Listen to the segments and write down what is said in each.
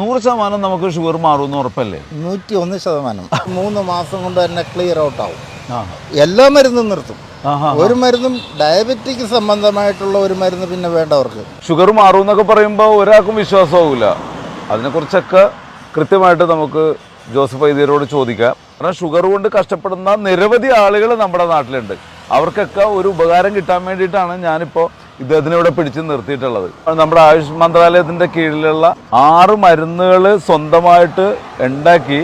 100% നമുക്ക് ഷുഗർ മാറുമെന്ന് ഉറപ്പല്ലേ? 101%. 3 മാസം കൊണ്ട് തന്നെ ക്ലിയർ ഔട്ട് ആവും. എല്ലാ മരുന്നും നിർത്തും. ഒരു മരുന്നും ഡയബറ്റിക് സംബന്ധമായിട്ടുള്ള ഒരു മരുന്ന് പിന്നെ വേണ്ടവർക്ക്. ഷുഗർ മാറുമെന്നൊക്കെ പറയുമ്പോൾ ഒരാൾക്കും വിശ്വാസമാവില്ല. അതിനെക്കുറിച്ചൊക്കെ കൃത്യമായിട്ട് നമുക്ക് ജോസഫ് വൈദ്യരോട് ചോദിക്കാം. കാരണം ഷുഗർ കൊണ്ട് കഷ്ടപ്പെടുന്ന നിരവധി ആളുകൾ നമ്മുടെ നാട്ടിലുണ്ട്. അവർക്കൊക്കെ ഒരു ഉപകാരം കിട്ടാൻ വേണ്ടിയിട്ടാണ് ഞാനിപ്പോൾ ഇദ്ദേഹത്തിനെ ഇവിടെ പിടിച്ച് നിർത്തിയിട്ടുള്ളത്. നമ്മുടെ ആയുഷ് മന്ത്രാലയത്തിൻ്റെ കീഴിലുള്ള 6 മരുന്നുകൾ സ്വന്തമായിട്ട് ഉണ്ടാക്കി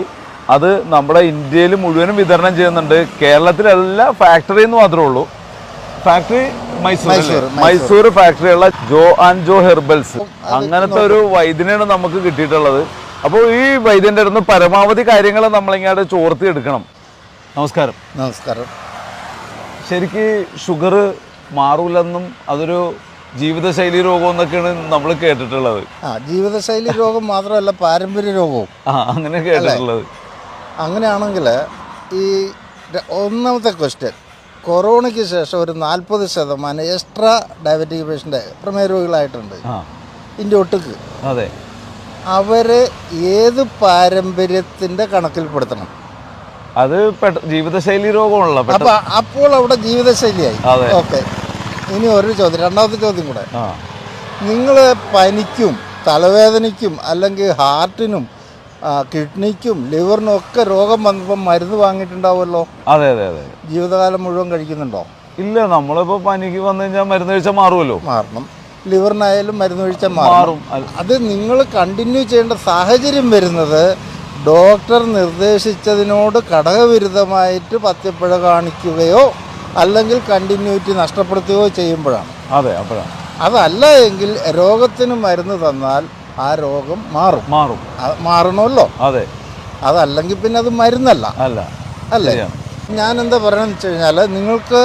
അത് നമ്മുടെ ഇന്ത്യയിൽ മുഴുവനും വിതരണം ചെയ്യുന്നുണ്ട്. കേരളത്തിലെല്ലാം ഫാക്ടറി എന്ന് മാത്രമേ ഉള്ളൂ. ഫാക്ടറി മൈസൂർ ഫാക്ടറിയുള്ള ജോ ആൻഡ് ജോ ഹെർബൽസ്, അങ്ങനത്തെ ഒരു വൈദ്യനെയാണ് നമുക്ക് കിട്ടിയിട്ടുള്ളത്. അപ്പോൾ ഈ വൈദ്യൻ്റെ അടുത്ത് പരമാവധി കാര്യങ്ങൾ നമ്മളിങ്ങോട്ട് ചോർത്തി എടുക്കണം. നമസ്കാരം. നമസ്കാരം. ശരിക്ക് ഷുഗർ മാറൂലെന്നും അതൊരു ജീവിതശൈലി രോഗം എന്നൊക്കെയാണ് നമ്മൾ കേട്ടിട്ടുള്ളത്. ജീവിതശൈലി രോഗം മാത്രമല്ല, പാരമ്പര്യ രോഗവും അങ്ങനെ കേട്ടിട്ടുള്ളത്. അങ്ങനെയാണെങ്കിൽ ഈ ഒന്നാമത്തെ ക്വസ്റ്റ്യൻ, കൊറോണയ്ക്ക് ശേഷം ഒരു 40% എക്സ്ട്രാ ഡയബറ്റിക് പേഷ്യൻ്റ് പ്രമേയ രോഗികളായിട്ടുണ്ട് ഇന്ത്യ ഒട്ടുക്ക്. അതെ. അവരെ ഏത് പാരമ്പര്യത്തിൻ്റെ കണക്കിൽപ്പെടുത്തണം? അത് ജീവിതശൈലി രോഗമാണല്ലോ. അപ്പോൾ അവിടെ ജീവിതശൈലിയായി. ഓക്കെ. ഇനി ഒരു ചോദ്യം, രണ്ടാമത്തെ ചോദ്യം കൂടെ. നിങ്ങൾ പനിക്കും തലവേദനയ്ക്കും അല്ലെങ്കിൽ ഹാർട്ടിനും കിഡ്നിക്കും ലിവറിനും ഒക്കെ രോഗം വന്നപ്പോൾ മരുന്ന് വാങ്ങിയിട്ടുണ്ടാവുമല്ലോ. അതെ അതെ അതെ. ജീവിതകാലം മുഴുവൻ കഴിക്കുന്നുണ്ടോ? ഇല്ല. നമ്മളിപ്പോൾ പനിക്ക് വന്നു കഴിഞ്ഞാൽ മരുന്ന് കഴിച്ചാൽ മാറുമല്ലോ. മാറണം. ലിവറിനായാലും മരുന്ന് കഴിച്ചാൽ മാറും. അത് നിങ്ങൾ കണ്ടിന്യൂ ചെയ്യേണ്ട സാഹചര്യം വരുന്നത് ഡോക്ടർ നിർദ്ദേശിച്ചതിനോട് ഘടകവിരുദ്ധമായിട്ട് പത്യപ്പുഴ കാണിക്കുകയോ അല്ലെങ്കിൽ കണ്ടിന്യൂറ്റി നഷ്ടപ്പെടുത്തുകയോ ചെയ്യുമ്പോഴാണ്. അതെ, അപ്പോഴാണ്. അതല്ല എങ്കിൽ രോഗത്തിന് മരുന്ന് തന്നാൽ ആ രോഗം മാറും. മാറണമല്ലോ. അതെ. അതല്ലെങ്കിൽ പിന്നെ അത് മരുന്നല്ല. അല്ലേ? ഞാൻ എന്താ പറയണമെന്ന് വെച്ച് കഴിഞ്ഞാൽ, നിങ്ങൾക്ക്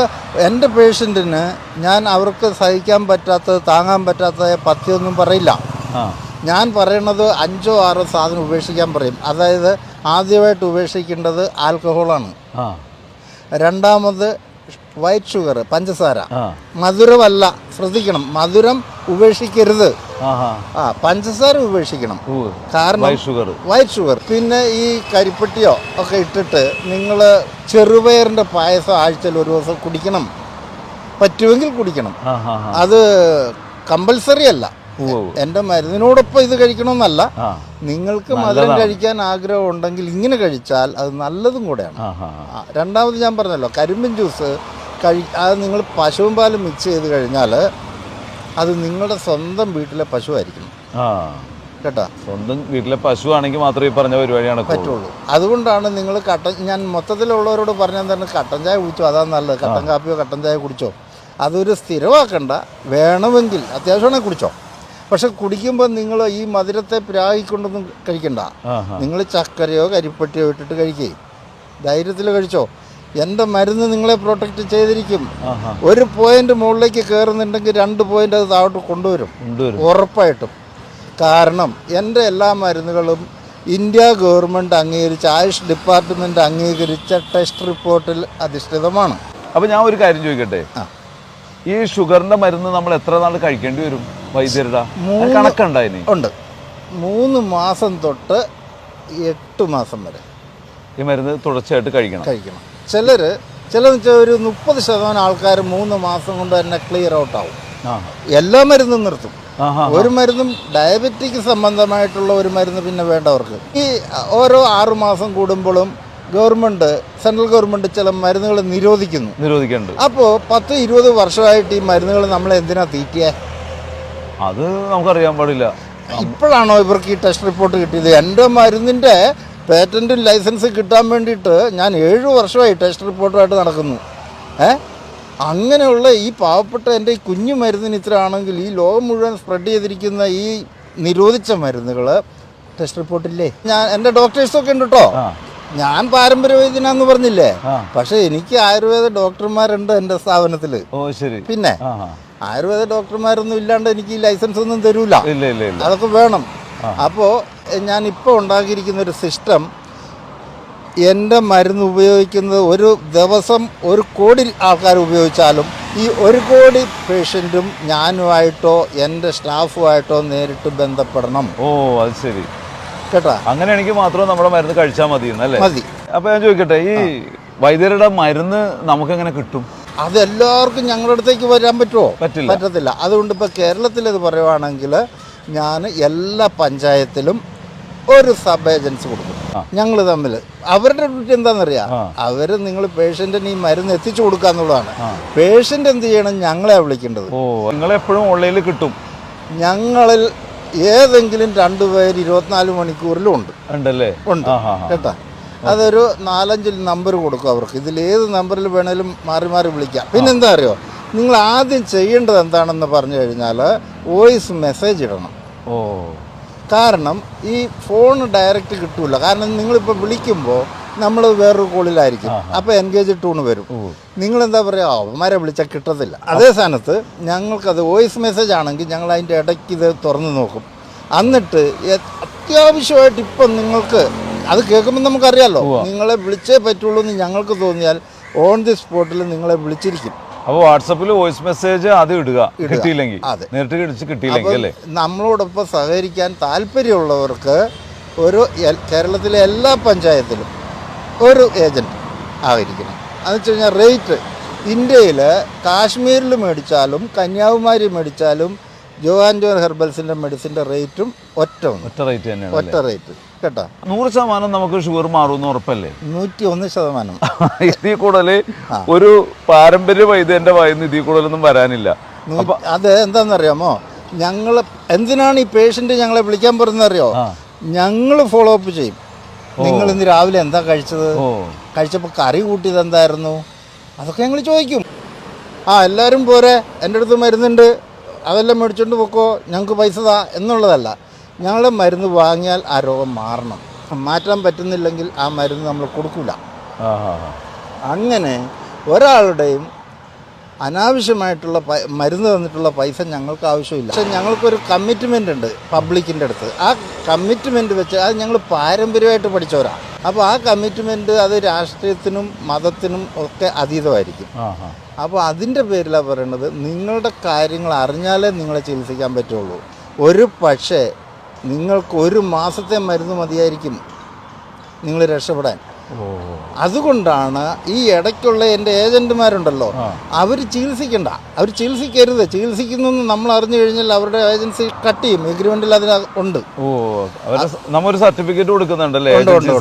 എൻ്റെ പേഷ്യൻറ്റിന് ഞാൻ അവർക്ക് സഹിക്കാൻ പറ്റാത്തത് താങ്ങാൻ പറ്റാത്തതായ പഥ്യമൊന്നും പറയില്ല. ഞാൻ പറയണത് 5 or 6 സാധനം ഉപേക്ഷിക്കാൻ പറയും. അതായത് ആദ്യമായിട്ട് ഉപേക്ഷിക്കേണ്ടത് ആൽക്കഹോളാണ്. രണ്ടാമത് വൈറ്റ് ഷുഗർ, പഞ്ചസാര. മധുരമല്ല, ശ്രദ്ധിക്കണം, മധുരം ഉപേക്ഷിക്കരുത്. പഞ്ചസാര ഉപേക്ഷിക്കണം. കാരണം വൈറ്റ് ഷുഗർ. പിന്നെ ഈ കരിപ്പെട്ടിയോ ഒക്കെ ഇട്ടിട്ട് നിങ്ങൾ ചെറുപയറിൻ്റെ പായസം ആഴ്ചയിൽ ഒരു ദിവസം കുടിക്കണം, പറ്റുമെങ്കിൽ കുടിക്കണം. അത് കമ്പൽസറി അല്ല. എൻ്റെ മരുന്നിനോടൊപ്പം ഇത് കഴിക്കണമെന്നല്ല. നിങ്ങൾക്ക് മധുരം കഴിക്കാൻ ആഗ്രഹം ഉണ്ടെങ്കിൽ ഇങ്ങനെ കഴിച്ചാൽ അത് നല്ലതും കൂടെയാണ്. രണ്ടാമത് ഞാൻ പറഞ്ഞല്ലോ, കരിമ്പിൻ ജ്യൂസ് അത് നിങ്ങൾ പശുവും പാലും മിക്സ് ചെയ്ത് കഴിഞ്ഞാൽ അത് നിങ്ങളുടെ സ്വന്തം വീട്ടിലെ പശുവായിരിക്കണം. കേട്ടോ? സ്വന്തം വീട്ടിലെ പശു ആണെങ്കിൽ മാത്രമേ പറഞ്ഞ പരിപാടിയാണ് പറ്റുള്ളൂ. അതുകൊണ്ടാണ് നിങ്ങൾ ഞാൻ മൊത്തത്തിലുള്ളവരോട് പറഞ്ഞാൽ തന്നെ കട്ടൻ ചായ കുടിച്ചോ, അതാണ് നല്ലത്. കട്ടൻ കാപ്പിയോ കട്ടൻ ചായ കുടിച്ചോ. അതൊരു സ്ഥിരമാക്കണ്ട. വേണമെങ്കിൽ അത്യാവശ്യമാണെങ്കിൽ കുടിച്ചോ. പക്ഷെ കുടിക്കുമ്പോൾ നിങ്ങൾ ഈ മധുരത്തെ പ്രാഗിക്കൊണ്ടൊന്നും കഴിക്കണ്ട. നിങ്ങൾ ചക്കരയോ കരിപ്പട്ടിയോ ഇട്ടിട്ട് കഴിക്കുകയും ധൈര്യത്തിൽ കഴിച്ചോ. എൻ്റെ മരുന്ന് നിങ്ങളെ പ്രൊട്ടക്റ്റ് ചെയ്തിരിക്കും. 1 പോയിന്റ് മുകളിലേക്ക് കയറുന്നുണ്ടെങ്കിൽ 2 പോയിന്റ് അത് താഴോട്ട് കൊണ്ടുവരും ഉറപ്പായിട്ടും. കാരണം എൻ്റെ എല്ലാ മരുന്നുകളും ഇന്ത്യ ഗവൺമെൻറ് അംഗീകരിച്ച, ആയുഷ് ഡിപ്പാർട്ട്മെൻറ്റ് അംഗീകരിച്ച ടെസ്റ്റ് റിപ്പോർട്ടിൽ അധിഷ്ഠിതമാണ്. അപ്പോൾ ഞാൻ ഒരു കാര്യം ചോദിക്കട്ടെ, ഈ ഷുഗറിൻ്റെ മരുന്ന് നമ്മൾ എത്ര നാൾ കഴിക്കേണ്ടി വരും വൈദ്യരുടെ കണക്കുണ്ടായിന്? ഉണ്ട്. 3 മാസം തൊട്ട് 8 മാസം വരെ ഈ മരുന്ന് തുടർച്ചയായിട്ട് കഴിക്കണം. ചിലന്ന് വെച്ചാൽ ഒരു 30% ആൾക്കാർ 3 മാസം കൊണ്ട് തന്നെ ക്ലിയർ ഔട്ട് ആവും. എല്ലാ മരുന്നും നിർത്തും. ഒരു മരുന്നും ഡയബറ്റിക് സംബന്ധമായിട്ടുള്ള ഒരു മരുന്ന് പിന്നെ വേണ്ടവർക്ക്. ഈ ഓരോ 6 മാസം കൂടുമ്പോഴും സെൻട്രൽ ഗവൺമെൻറ് ചില മരുന്നുകൾ നിരോധിക്കുന്നുണ്ട്. അപ്പോൾ 10-20 വർഷമായിട്ട് ഈ മരുന്നുകൾ നമ്മൾ എന്തിനാ തീറ്റിയേ? അത് നമുക്കറിയാൻ പാടില്ല. ഇപ്പോഴാണോ ഇവർക്ക് ഈ ടെസ്റ്റ് റിപ്പോർട്ട് കിട്ടിയത്? എൻ്റെ മരുന്നിൻ്റെ പേറ്റൻറ്റും ലൈസൻസ് കിട്ടാൻ വേണ്ടിയിട്ട് ഞാൻ 7 വർഷമായി ടെസ്റ്റ് റിപ്പോർട്ടുമായിട്ട് നടക്കുന്നു. അങ്ങനെയുള്ള ഈ പാവപ്പെട്ട എൻ്റെ ഈ കുഞ്ഞു മരുന്നിന് ഇത്ര ആണെങ്കിൽ ഈ ലോകം മുഴുവൻ സ്പ്രെഡ് ചെയ്തിരിക്കുന്ന ഈ നിരോധിച്ച മരുന്നുകൾ ടെസ്റ്റ് റിപ്പോർട്ടില്ലേ? എൻ്റെ ഡോക്ടേഴ്സൊക്കെ ഉണ്ട് കേട്ടോ. ഞാൻ പാരമ്പര്യ വൈദ്യനാന്ന് പറഞ്ഞില്ലേ, പക്ഷെ എനിക്ക് ആയുർവേദ ഡോക്ടർമാരുണ്ട് എൻ്റെ സ്ഥാപനത്തിൽ. പിന്നെ ആയുർവേദ ഡോക്ടർമാരൊന്നും ഇല്ലാണ്ട് എനിക്ക് ഈ ലൈസൻസ് ഒന്നും തരൂല. അതൊക്കെ വേണം. അപ്പോൾ ഞാനിപ്പോൾ ഉണ്ടാക്കിയിരിക്കുന്ന ഒരു സിസ്റ്റം, എൻ്റെ മരുന്ന് ഉപയോഗിക്കുന്നത് ഒരു ദിവസം 1 കോടി ആൾക്കാർ ഉപയോഗിച്ചാലും ഈ 1 കോടി പേഷ്യൻറ്റും ഞാനുമായിട്ടോ എൻ്റെ സ്റ്റാഫുമായിട്ടോ നേരിട്ട് ബന്ധപ്പെടണം. ഓ, അത് ശരി. കേട്ടാ. അങ്ങനെയാണെങ്കിൽ മാത്രം നമ്മുടെ മരുന്ന് കഴിച്ചാൽ മതി എന്നല്ലേ? മതി. അപ്പോൾ ഞാൻ ചോദിക്കട്ടെ, ഈ വൈദ്യരുടെ മരുന്ന് നമുക്ക് എങ്ങനെ കിട്ടും? അതെല്ലാവർക്കും ഞങ്ങളുടെ അടുത്തേക്ക് വരാൻ പറ്റുമോ? പറ്റത്തില്ല. അതുകൊണ്ട് ഇപ്പോൾ കേരളത്തിലിത് പറയുവാണെങ്കിൽ ഞാൻ എല്ലാ പഞ്ചായത്തിലും ഒരു സബ് ഏജൻസി കൊടുക്കും. ഞങ്ങൾ തമ്മിൽ അവരുടെ ഡ്യൂട്ടി എന്താണെന്നറിയാം, അവർ നിങ്ങൾ പേഷ്യൻറ്റിന് ഈ മരുന്ന് എത്തിച്ചു കൊടുക്കുക എന്നുള്ളതാണ്. പേഷ്യൻ്റ് എന്ത് ചെയ്യണം? ഞങ്ങളെ വിളിക്കേണ്ടത്. നിങ്ങളെപ്പോഴും ഓൺലൈനിൽ കിട്ടും. ഞങ്ങളിൽ ഏതെങ്കിലും 2 പേര് 24 മണിക്കൂറിലും ഉണ്ടല്ലേ? ഉണ്ട് കേട്ടോ. അതൊരു 4-5 നമ്പർ കൊടുക്കും അവർക്ക്. ഇതിലേത് നമ്പറിൽ വേണേലും മാറി മാറി വിളിക്കാം. പിന്നെന്താ അറിയോ, നിങ്ങൾ ആദ്യം ചെയ്യേണ്ടത് എന്താണെന്ന് പറഞ്ഞു കഴിഞ്ഞാൽ വോയിസ് മെസ്സേജ് ഇടണം. കാരണം ഈ ഫോൺ ഡയറക്റ്റ് കിട്ടൂല. കാരണം നിങ്ങളിപ്പോൾ വിളിക്കുമ്പോൾ നമ്മൾ വേറൊരു കോളിലായിരിക്കും. അപ്പോൾ എൻഗേജ് ടൂണ് വരും. നിങ്ങളെന്താ പറയുക, അവന്മാരെ വിളിച്ചാൽ കിട്ടത്തില്ല. അതേ സ്ഥാനത്ത് ഞങ്ങൾക്കത് വോയിസ് മെസ്സേജ് ആണെങ്കിൽ ഞങ്ങൾ അതിൻ്റെ ഇടയ്ക്ക് ഇത് തുറന്ന് നോക്കും. എന്നിട്ട് അത്യാവശ്യമായിട്ട് ഇപ്പം നിങ്ങൾക്ക് അത് കേൾക്കുമ്പോൾ നമുക്കറിയാമല്ലോ, നിങ്ങളെ വിളിച്ചേ പറ്റുള്ളൂ എന്ന് ഞങ്ങൾക്ക് തോന്നിയാൽ ഓൺ ദി സ്പോട്ടിൽ നിങ്ങളെ വിളിച്ചിരിക്കും. അപ്പോൾ വാട്സപ്പിൽ വോയിസ് മെസ്സേജ് അത് ഇടുക, കിട്ടിയില്ലെങ്കിൽ നേരിട്ട് കിട്ടിയില്ലെങ്കിൽ അല്ലേ? നമ്മളോടൊപ്പം സഹകരിക്കാൻ താല്പര്യമുള്ളവർക്ക് ഒരു കേരളത്തിലെ എല്ലാ പഞ്ചായത്തിലും ഒരു ഏജൻറ്റ് ആയിരിക്കണം. അതെന്ന് വെച്ച് കഴിഞ്ഞാൽ റേറ്റ് ഇന്ത്യയിൽ കാശ്മീരിൽ മേടിച്ചാലും കന്യാകുമാരി മേടിച്ചാലും ജോഹാൻ ഹെർബൽസിൻ്റെ മെഡിസിൻ്റെ റേറ്റും ഒറ്റ റേറ്റ് തന്നെയാണ്. ഒറ്റ റേറ്റ് കേട്ടോ. 100% നമുക്ക് ഷുഗർ മാറുമെന്ന് ഉറപ്പല്ലേ? 101%. ഇതിൽ കൂടുതൽ ഒരു പാരമ്പര്യ വൈദ്യന്റെ വായിന്ന് ഇതിൽ കൂടുതലൊന്നും വരാനില്ല. അത് എന്താണെന്നറിയാമോ, ഞങ്ങൾ എന്തിനാണ് ഈ പേഷ്യൻ്റ് ഞങ്ങളെ വിളിക്കാൻ പറയുന്നറിയോ? ഞങ്ങൾ ഫോളോ അപ്പ് ചെയ്യും. നിങ്ങൾ ഇന്ന് രാവിലെ എന്താ കഴിച്ചത്, കഴിച്ചപ്പോൾ കറി കൂട്ടിയത് എന്തായിരുന്നു, അതൊക്കെ ഞങ്ങൾ ചോദിക്കും. എല്ലാവരും പോരെ, എൻ്റെ അടുത്ത് മരുന്നുണ്ട്, അതെല്ലാം മേടിച്ചുകൊണ്ട് പോക്കോ, ഞങ്ങൾക്ക് പൈസ താ എന്നുള്ളതല്ല. ഞങ്ങളുടെ മരുന്ന് വാങ്ങിയാൽ ആ രോഗം മാറണം. മാറ്റാൻ പറ്റുന്നില്ലെങ്കിൽ ആ മരുന്ന് നമ്മൾ കൊടുക്കില്ല. അങ്ങനെ ഒരാളുടെയും അനാവശ്യമായിട്ടുള്ള മരുന്ന് തന്നിട്ടുള്ള പൈസ ഞങ്ങൾക്ക് ആവശ്യമില്ല. പക്ഷെ ഞങ്ങൾക്കൊരു കമ്മിറ്റ്മെൻ്റ് ഉണ്ട് പബ്ലിക്കിൻ്റെ അടുത്ത്. ആ കമ്മിറ്റ്മെൻറ്റ് വെച്ച് അത് ഞങ്ങൾ പാരമ്പര്യമായിട്ട് പഠിച്ചവരാണ്. അപ്പോൾ ആ കമ്മിറ്റ്മെൻറ്റ് അത് രാഷ്ട്രീയത്തിനും മതത്തിനും ഒക്കെ അതീതമായിരിക്കും. അപ്പോൾ അതിൻ്റെ പേരിലാണ് പറയുന്നത്, നിങ്ങളുടെ കാര്യങ്ങൾ അറിഞ്ഞാലേ നിങ്ങളെ ചികിത്സിക്കാൻ പറ്റുള്ളൂ. ഒരു പക്ഷേ നിങ്ങൾക്ക് 1 മാസത്തെ മരുന്ന് മതിയായിരിക്കും നിങ്ങൾ രക്ഷപ്പെടാൻ. അതുകൊണ്ടാണ് ഈ ഇടയ്ക്കുള്ള എൻ്റെ ഏജൻറ്റുമാരുണ്ടല്ലോ, അവർ ചികിത്സിക്കണ്ട, അവർ ചികിത്സിക്കരുത്. ചികിത്സിക്കുന്നു നമ്മൾ അറിഞ്ഞു കഴിഞ്ഞാൽ അവരുടെ ഏജൻസി കട്ട് ചെയ്യും. എഗ്രിമെന്റിൽ അതിന് ഉണ്ട്. നമ്മൊരു സർട്ടിഫിക്കറ്റ് കൊടുക്കുന്നുണ്ടല്ലേ?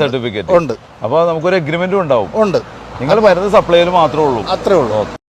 സർട്ടിഫിക്കറ്റ് ഉണ്ട്. അപ്പോൾ നമുക്കൊരു എഗ്രിമെന്റും ഉണ്ടാവും. ഉണ്ട്. നിങ്ങൾ മരുന്ന് സപ്ലൈ ചെയ്യൽ മാത്രമേ ഉള്ളൂ. അത്രേ ഉള്ളൂ.